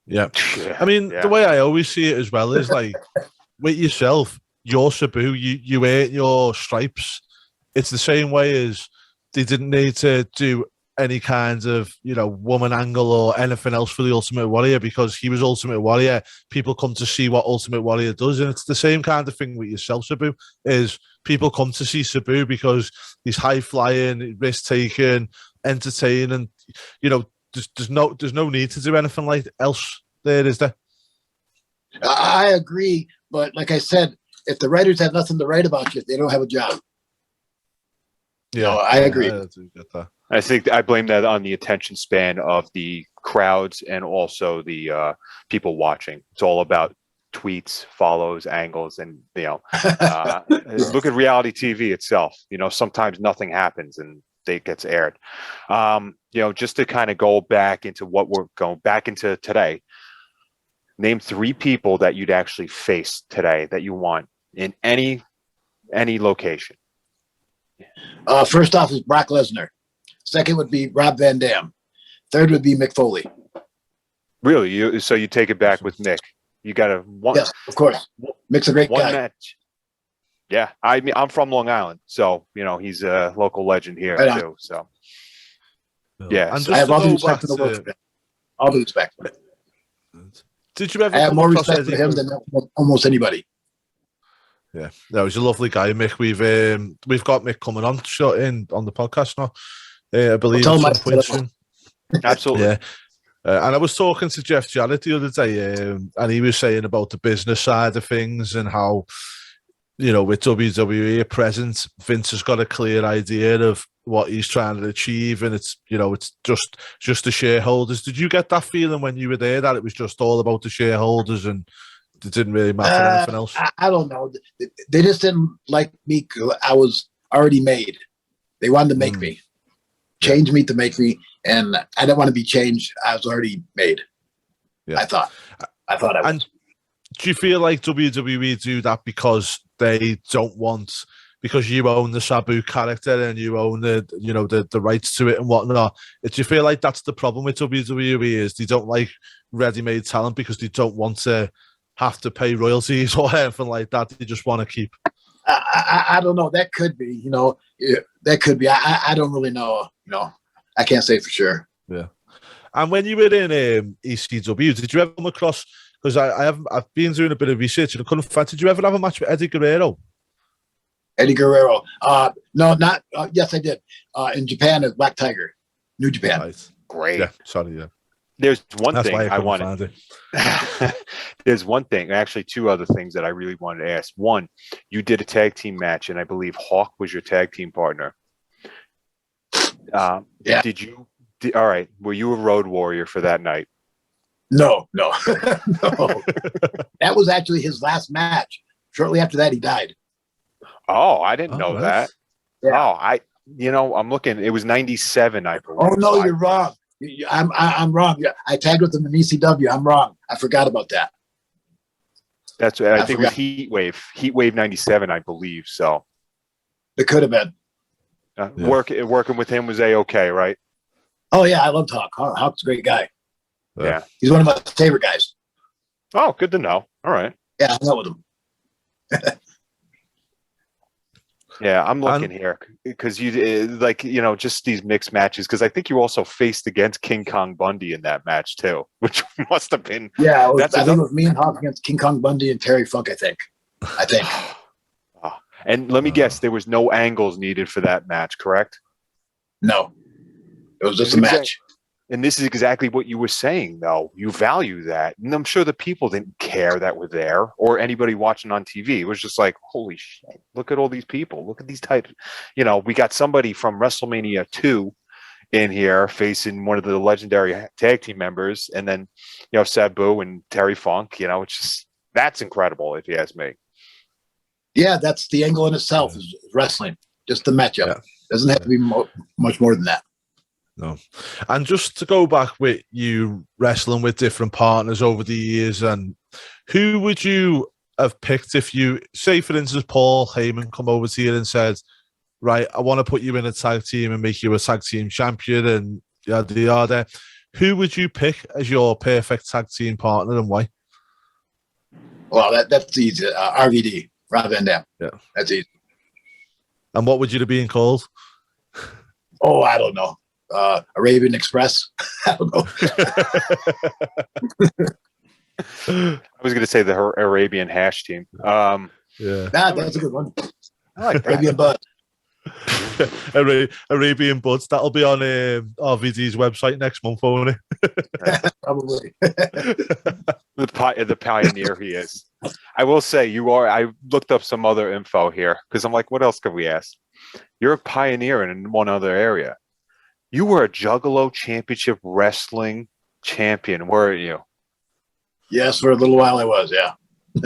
Speaker 2: Yeah. I mean, the way I always see it as well is like with yourself, you're Sabu, you earn your stripes. It's the same way as they didn't need to do any kind of, woman angle or anything else for the Ultimate Warrior because he was Ultimate Warrior. People come to see what Ultimate Warrior does. And it's the same kind of thing with yourself, Sabu, is people come to see Sabu because he's high flying, risk taking, entertaining, There's no need to do anything like else there, is there?
Speaker 3: I agree, but like I said, if the writers have nothing to write about you, they don't have a job.
Speaker 2: Yeah,
Speaker 3: I agree.
Speaker 4: I think I blame that on the attention span of the crowds and also the people watching. It's all about tweets, follows, angles, and look at reality TV itself. Sometimes nothing happens and it gets aired. Just to kind of go back into what we're going back into today, name 3 people that you'd actually face today that you want in any location.
Speaker 3: First off is Brock Lesnar. Second would be Rob Van Dam. Third would be Mick Foley.
Speaker 4: Really? So you take it back with Mick. You got one.
Speaker 3: Yes, of course. Mick's a great guy.
Speaker 4: Match. Yeah, I'm from Long Island, so he's a local legend here too. So yeah,
Speaker 2: and
Speaker 3: I have all the respect for the world. All the respect.
Speaker 2: Did you ever?
Speaker 3: I have more respect for him than almost anybody.
Speaker 2: Yeah, no, he's a lovely guy, Mick. We've got Mick coming on the podcast now. I believe at some point soon.
Speaker 4: Absolutely.
Speaker 2: Yeah. And I was talking to Jeff Jarrett the other day, and he was saying about the business side of things and how, with WWE at present, Vince has got a clear idea of what he's trying to achieve, and it's just the shareholders. Did you get that feeling when you were there that it was just all about the shareholders and it didn't really matter anything else?
Speaker 3: I don't know. They just didn't like me. I was already made. They wanted to make me, change me to make me, and I didn't want to be changed. I was already made. Yeah. I thought I was.
Speaker 2: And do you feel like WWE do that because they don't want, because you own the Sabu character and you own the rights to it and whatnot? Do you feel like that's the problem with WWE, is they don't like ready-made talent because they don't want to have to pay royalties or anything like that? They just want to keep.
Speaker 3: I don't know. That could be. That could be. I don't really know. I can't say for sure.
Speaker 2: Yeah. And when you were in ECW, did you ever come across? Because I've been doing a bit of research and I couldn't find. Did you ever have a match with Eddie Guerrero?
Speaker 3: Eddie Guerrero. No, not. Yes, I did. In Japan, as Black Tiger, New Japan.
Speaker 2: Right.
Speaker 4: Great.
Speaker 2: Yeah, sorry, yeah.
Speaker 4: There's one
Speaker 2: That's
Speaker 4: thing
Speaker 2: why
Speaker 4: I
Speaker 2: couldn't
Speaker 4: wanted.
Speaker 2: find it.
Speaker 4: There's one thing, actually, two other things that I really wanted to ask. One, you did a tag team match, and I believe Hawk was your tag team partner.
Speaker 3: Yeah.
Speaker 4: All right. Were you a road warrior for that night?
Speaker 3: No, no. That was actually his last match. Shortly after that, he died.
Speaker 4: Oh, I didn't know
Speaker 2: nice.
Speaker 4: that.
Speaker 3: Yeah.
Speaker 4: Oh, I'm looking. It was 97, I believe.
Speaker 3: Oh no, you're wrong. I'm wrong. Yeah, I tagged with him in ECW. I'm wrong. I forgot about that.
Speaker 4: That's I think it was Heat Wave 97, I believe. So
Speaker 3: It could have been.
Speaker 4: working with him was A-okay, right?
Speaker 3: Oh yeah, I loved Hawk. Hawk's a great guy.
Speaker 4: Yeah.
Speaker 3: He's one of my favorite guys.
Speaker 4: Oh, good to know. All right.
Speaker 3: Yeah, I know with him.
Speaker 4: Yeah, I'm looking here because you just these mixed matches, because I think you also faced against King Kong Bundy in that match too, which must have been.
Speaker 3: Yeah, I think it was me and Hawk against King Kong Bundy and Terry Funk. I think.
Speaker 4: And let me guess, there was no angles needed for that match, correct?
Speaker 3: No, it was just a match.
Speaker 4: And this is exactly what you were saying, though. You value that. And I'm sure the people didn't care that were there, or anybody watching on TV. It was just like, holy shit, look at all these people. Look at these types. We got somebody from WrestleMania 2 in here facing one of the legendary tag team members. And then, Sabu and Terry Funk, it's just, that's incredible, if you ask me.
Speaker 3: Yeah, that's the angle in itself is wrestling. Just the matchup. Yeah. Doesn't have to be much more than that.
Speaker 2: No. And just to go back with you wrestling with different partners over the years, and who would you have picked if you, say, for instance, Paul Heyman come over to you and said, right, I want to put you in a tag team and make you a tag team champion and yada, yada. Who would you pick as your perfect tag team partner and why?
Speaker 3: Well, that's easy. RVD, Rob Van Dam.
Speaker 2: Yeah.
Speaker 3: That's easy.
Speaker 2: And what would you have been called?
Speaker 3: Oh, I don't know. Arabian Express. I don't know.
Speaker 4: I was going to say the Arabian Hash Team.
Speaker 3: That's a good one.
Speaker 4: I like that.
Speaker 3: Arabian Bud.
Speaker 2: Arabian Buds. That'll be on RVD's website next month, won't it?
Speaker 3: Probably.
Speaker 4: The pioneer he is. I will say I looked up some other info here because I'm like, what else could we ask? You're a pioneer in one other area. You were a Juggalo Championship Wrestling champion, weren't you?
Speaker 3: Yes, for a little while I was, yeah.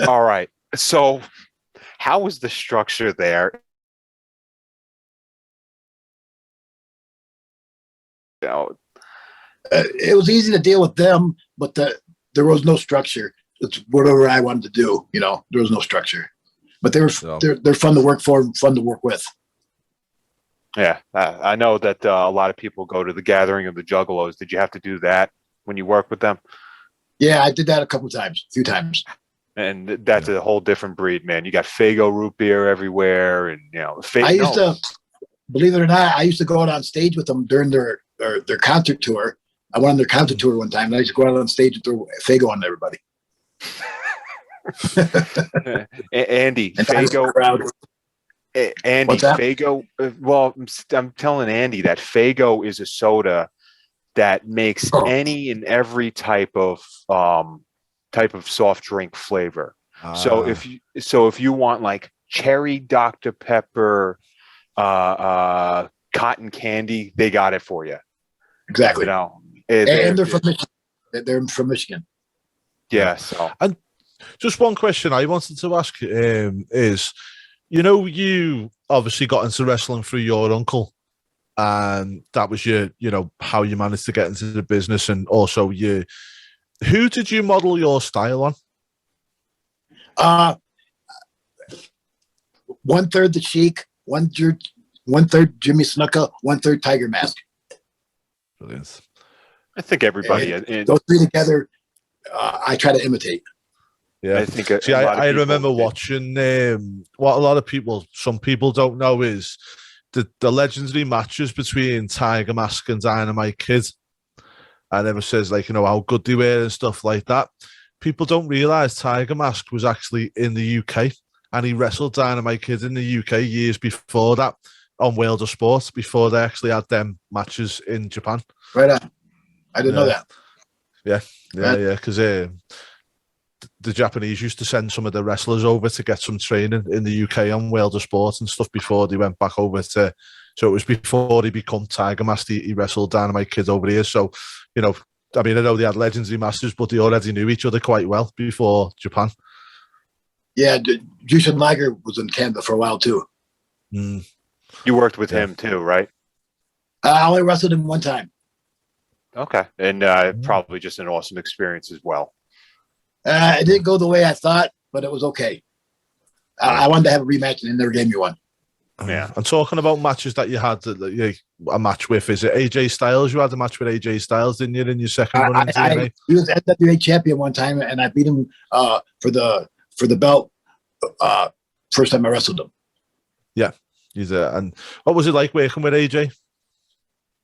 Speaker 4: All right. So how was the structure there?
Speaker 3: It was easy to deal with them, but there was no structure. It's whatever I wanted to do, there was no structure. But they're fun to work for, fun to work with.
Speaker 4: Yeah, I know that a lot of people go to the gathering of the Juggalos. Did you have to do that when you work with them?
Speaker 3: Yeah, I did that a few times.
Speaker 4: And that's a whole different breed, man. You got Faygo root beer everywhere, and
Speaker 3: believe it or not, I used to go out on stage with them during their concert tour. I went on their concert tour one time, and I used to go out on stage and throw Faygo on everybody.
Speaker 4: Andy, Faygo. Andy, Faygo. Well, I'm telling Andy that Faygo is a soda that makes any and every type of soft drink flavor. So if you want like cherry Dr. Pepper, cotton candy, they got it for you.
Speaker 3: Exactly. And they're from Michigan. They're from Michigan.
Speaker 4: Yeah. So,
Speaker 2: and just one question I wanted to ask is, you obviously got into wrestling through your uncle, and that was how you managed to get into the business, and also who did you model your style on?
Speaker 3: 1/3 the Sheik, 1/3 Jimmy Snuka, 1/3 Tiger Mask.
Speaker 2: Brilliant.
Speaker 4: I think everybody
Speaker 3: those three together, I try to imitate.
Speaker 2: Yeah,
Speaker 4: I think.
Speaker 2: I remember watching what a lot of people, some people don't know, is the legendary matches between Tiger Mask and Dynamite Kid. And ever says how good they were and stuff like that. People don't realize Tiger Mask was actually in the UK and he wrestled Dynamite Kid in the UK years before that on World of Sport, before they actually had them matches in Japan.
Speaker 3: Right on. I didn't know that.
Speaker 2: Yeah, because the Japanese used to send some of the wrestlers over to get some training in the UK on World of Sport and stuff before they went back over to. So it was before he become Tiger Master. He wrestled Dynamite Kid over here. So, I know they had legendary masters, but they already knew each other quite well before Japan.
Speaker 3: Yeah, Jushin Liger was in Canada for a while too.
Speaker 2: Mm.
Speaker 4: You worked with him too, right?
Speaker 3: I only wrestled him one time.
Speaker 4: Okay, and probably just an awesome experience as well.
Speaker 3: It didn't go the way I thought, but it was okay. I wanted to have a rematch, and they never gave me one.
Speaker 4: Yeah.
Speaker 2: And talking about matches that you had a match with, is it AJ Styles? You had a match with AJ Styles, didn't you, in your second run in TNA?
Speaker 3: He was NWA champion one time, and I beat him for the belt first time I wrestled him.
Speaker 2: Yeah. And what was it like working with AJ?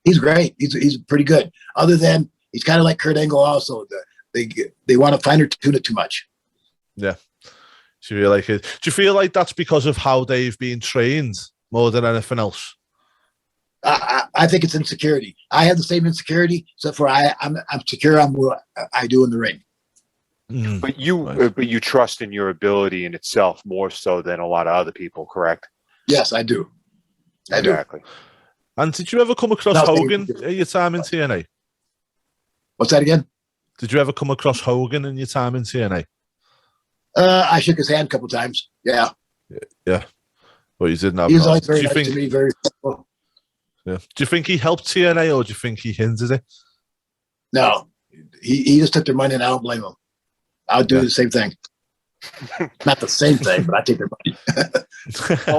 Speaker 3: He's great. He's pretty good. Other than he's kind of like Kurt Angle also. They want to fine tune it too much.
Speaker 2: Yeah. Do you feel like it? Do you feel like that's because of how they've been trained more than anything else?
Speaker 3: I think it's insecurity. I have the same insecurity, except for I'm secure on what I do in the ring.
Speaker 2: Mm.
Speaker 4: But you trust in your ability in itself more so than a lot of other people, correct?
Speaker 3: Yes, I do.
Speaker 4: Exactly.
Speaker 2: And did you ever come across Hogan at your time in TNA?
Speaker 3: What's that again?
Speaker 2: Did you ever come across Hogan in your time in TNA?
Speaker 3: I shook his hand a couple times. Yeah.
Speaker 2: Yeah. Well, you didn't have.
Speaker 3: He was always very nice to me, very simple.
Speaker 2: Yeah. Do you think he helped TNA or do you think he hindered it? No.
Speaker 3: He just took their money, and I don't blame him. I would do the same thing. Not the same thing, but I take their money.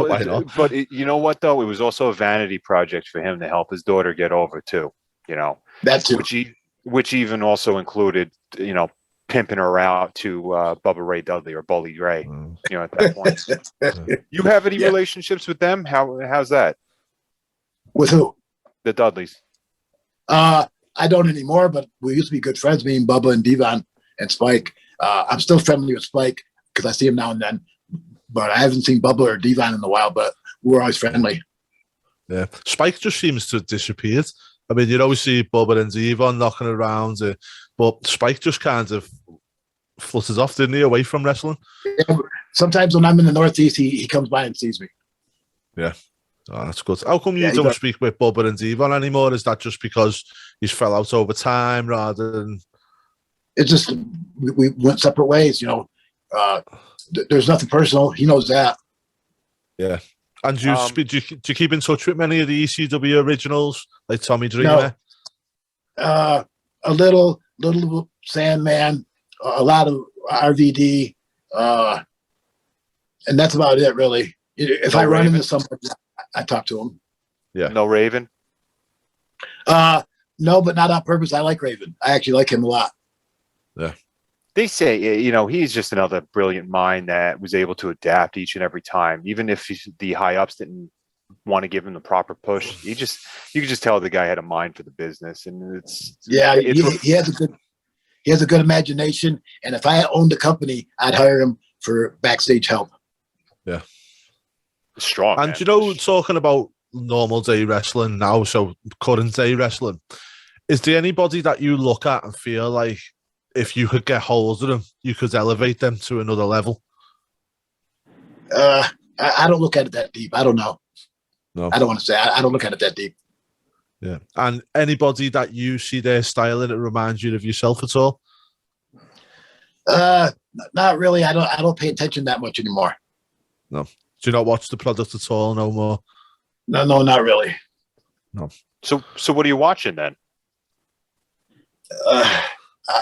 Speaker 2: Why not?
Speaker 4: But you know what, though? It was also a vanity project for him to help his daughter get over, too.
Speaker 3: That too.
Speaker 4: Which even also included, pimping her out to Bubba Ray Dudley or Bully Ray, at that point. You have any relationships with them? How's that?
Speaker 3: With who?
Speaker 4: The Dudleys.
Speaker 3: I don't anymore, but we used to be good friends, me and Bubba and Devon and Spike. I'm still friendly with Spike because I see him now and then, but I haven't seen Bubba or Devon in a while, but we're always friendly.
Speaker 2: Yeah. Spike just seems to have disappeared. I mean, you'd always see Bubba and Devon knocking around, but Spike just kind of flutters off, didn't he, away from wrestling?
Speaker 3: Yeah, sometimes when I'm in the Northeast, he comes by and sees me.
Speaker 2: Yeah. Oh, that's good. How come you don't speak with Bubba and Devon anymore? Is that just because he's fell out over time rather than...
Speaker 3: It's just we went separate ways, there's nothing personal. He knows that.
Speaker 2: Yeah. And do you keep in touch with many of the ECW originals, like Tommy Dreamer?
Speaker 3: No. A little Sandman, a lot of RVD, and that's about it, really. If I run into somebody, I talk to him.
Speaker 2: Yeah.
Speaker 4: No Raven?
Speaker 3: No, but not on purpose. I like Raven. I actually like him a lot.
Speaker 2: Yeah.
Speaker 4: They say, he's just another brilliant mind that was able to adapt each and every time, even if the high ups didn't want to give him the proper push. You could just tell the guy had a mind for the business, and he has a good imagination. And if I owned the company, I'd hire him for backstage help.
Speaker 2: Yeah,
Speaker 4: strong.
Speaker 2: And
Speaker 4: man.
Speaker 2: Talking about normal day wrestling now, so current day wrestling, is there anybody that you look at and feel like, if you could get hold of them, you could elevate them to another level?
Speaker 3: I don't look at it that deep. I don't know.
Speaker 2: No,
Speaker 3: I don't want to say. I don't look at it that deep.
Speaker 2: Yeah. And anybody that you see their style and it reminds you of yourself at all?
Speaker 3: Not really. I don't pay attention that much anymore.
Speaker 2: No. Do you not watch the product at all no more?
Speaker 3: No, not really.
Speaker 2: No.
Speaker 4: So what are you watching then?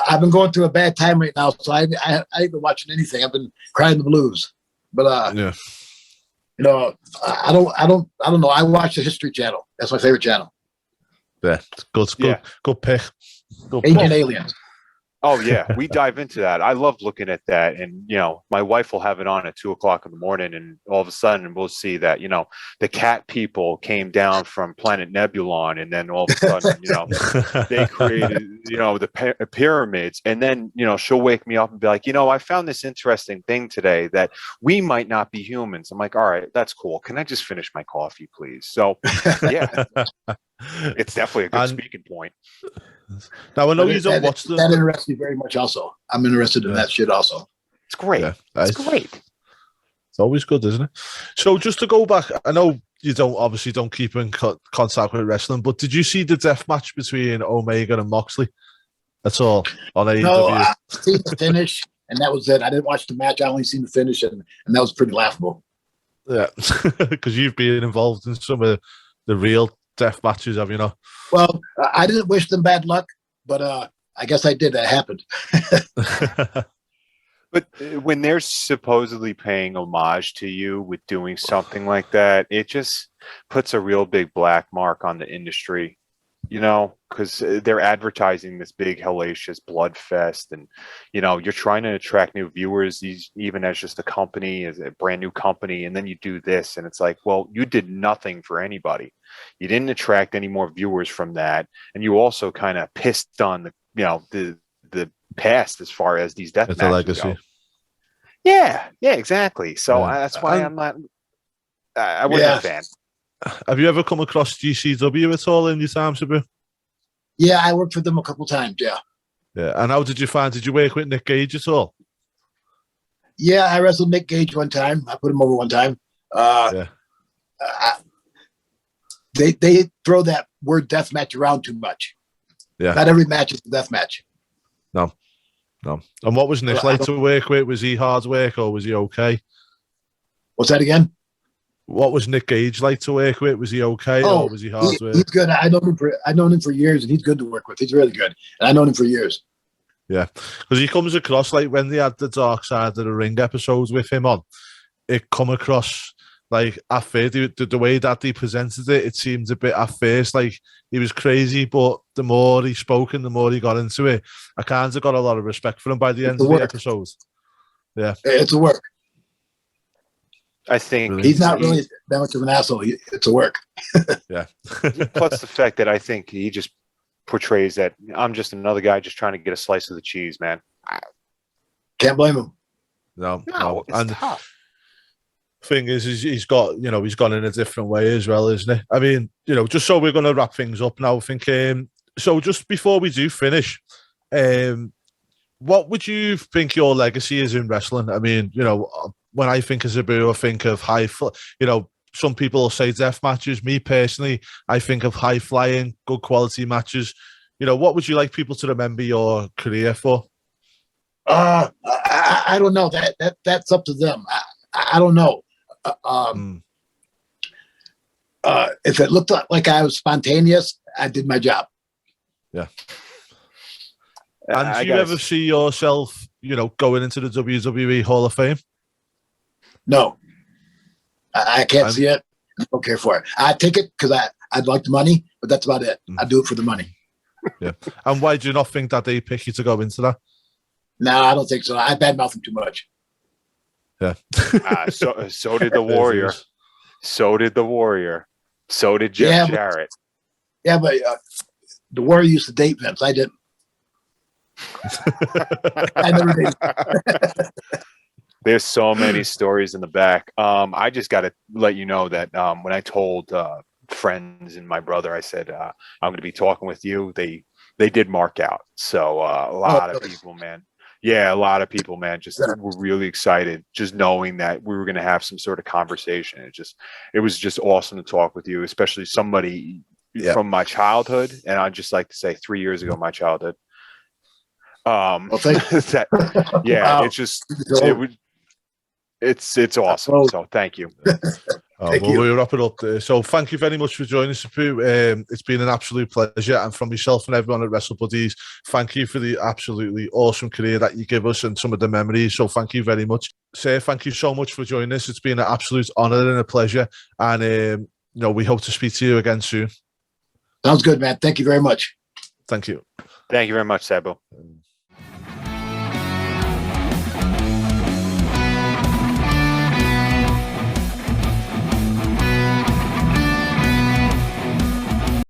Speaker 3: I've been going through a bad time right now, so I ain't been watching anything. I've been crying the blues. But
Speaker 2: yeah.
Speaker 3: I don't know. I watch the History Channel. That's my favorite channel.
Speaker 2: Yeah, good pick.
Speaker 3: Ancient Aliens.
Speaker 4: Oh yeah, we dive into that. I love looking at that, and my wife will have it on at 2:00 in the morning, and all of a sudden we'll see that the cat people came down from planet Nebulon, and then all of a sudden they created the pyramids, and then she'll wake me up and be like, I found this interesting thing today that we might not be humans. I'm like, all right, that's cool. Can I just finish my coffee, please? So yeah, it's definitely a good speaking point.
Speaker 2: Now I know you don't watch them.
Speaker 3: That interests me very much. Also, I'm interested in that shit. Also,
Speaker 4: it's great.
Speaker 2: Yeah,
Speaker 4: it's great.
Speaker 2: It's always good, isn't it? So just to go back, I know you don't keep in contact with wrestling, but did you see the death match between Omega and Moxley at all on AEW?
Speaker 3: No, I seen the finish, and that was it. I didn't watch the match. I only seen the finish, and that was pretty laughable.
Speaker 2: Yeah, because you've been involved in some of the real death matches, have you not?
Speaker 3: Well, I didn't wish them bad luck, but I guess I did. That happened.
Speaker 4: But when they're supposedly paying homage to you with doing something like that, it just puts a real big black mark on the industry, because they're advertising this big hellacious blood fest, and you're trying to attract new viewers, even as just a company, as a brand new company, and then you do this, and it's like, well, you did nothing for anybody. You didn't attract any more viewers from that, and you also kind of pissed on the past as far as these death matches go. Yeah, exactly. So that's why I'm not. I wasn't a fan.
Speaker 2: Have you ever come across GCW at all in your time, Sabu?
Speaker 3: Yeah, I worked for them a couple times. Yeah.
Speaker 2: And how did you find? Did you work with Nick Gage at all?
Speaker 3: Yeah, I wrestled Nick Gage one time. I put him over one time. They throw that word death match around too much. Yeah. Not every match is a death match.
Speaker 2: No. And what was Nick like to work with? Was he hard work or was he okay?
Speaker 3: What's that again?
Speaker 2: What was Nick Gage like to work with? Was he okay or was he hard work?
Speaker 3: He's good. I've known him for years, and he's good to work with. He's really good. And I've known him for years.
Speaker 2: Yeah, because he comes across like when they had the Dark Side of the Ring episodes with him on, it come across like at first, the way that he presented it, it seemed a bit at first like he was crazy, but the more he spoke and the more he got into it, I kind of got a lot of respect for him by the end of the episodes. Yeah,
Speaker 3: it's a work.
Speaker 4: I think
Speaker 3: he's not really that much of an asshole. It's a work.
Speaker 2: Yeah.
Speaker 4: Plus the fact that I think he just portrays that I'm just another guy just trying to get a slice of the cheese, man.
Speaker 3: Can't blame him.
Speaker 2: No.
Speaker 4: It's tough.
Speaker 2: Thing is he's got, he's gone in a different way as well, isn't it? I mean, just so we're going to wrap things up now, I think, so just before we do finish, what would you think your legacy is in wrestling? I mean, when I think of Sabu, I think of some people will say death matches. Me personally, I think of high flying, good quality matches. What would you like people to remember your career for?
Speaker 3: I don't know. That's up to them. I don't know. If it looked like I was spontaneous, I did my job.
Speaker 2: Yeah. And do you ever see yourself, going into the WWE Hall of Fame?
Speaker 3: No. I can't see it. I don't care for it. I take it because I'd like the money, but that's about it. I do it for the money.
Speaker 2: Yeah. And why do you not think that they pick you to go into that?
Speaker 3: No, I don't think so. I badmouth them too much.
Speaker 2: Yeah.
Speaker 4: So did the Warrior. So did the Warrior. So did Jeff Jarrett.
Speaker 3: Yeah, but the Warrior used to date Vince. I didn't. I never did.
Speaker 4: There's so many stories in the back. I just got to let you know that when I told friends and my brother, I said, I'm going to be talking with you. They did mark out. So a lot of people, man. Yeah, a lot of people, man, just were really excited just knowing that we were going to have some sort of conversation. It was just awesome to talk with you, especially somebody from my childhood. And I'd just like to say 3 years ago, my childhood.
Speaker 3: Well, wow.
Speaker 4: It's just, it's awesome. So thank you.
Speaker 2: We'll wrap it up there. So thank you very much for joining us, Sabu. It's been an absolute pleasure. And from myself and everyone at WrestleBuddies, thank you for the absolutely awesome career that you give us and some of the memories. So thank you very much. Sir, thank you so much for joining us. It's been an absolute honor and a pleasure. And, we hope to speak to you again soon.
Speaker 3: Sounds good, man. Thank you very much.
Speaker 2: Thank you.
Speaker 4: Thank you very much, Sabu.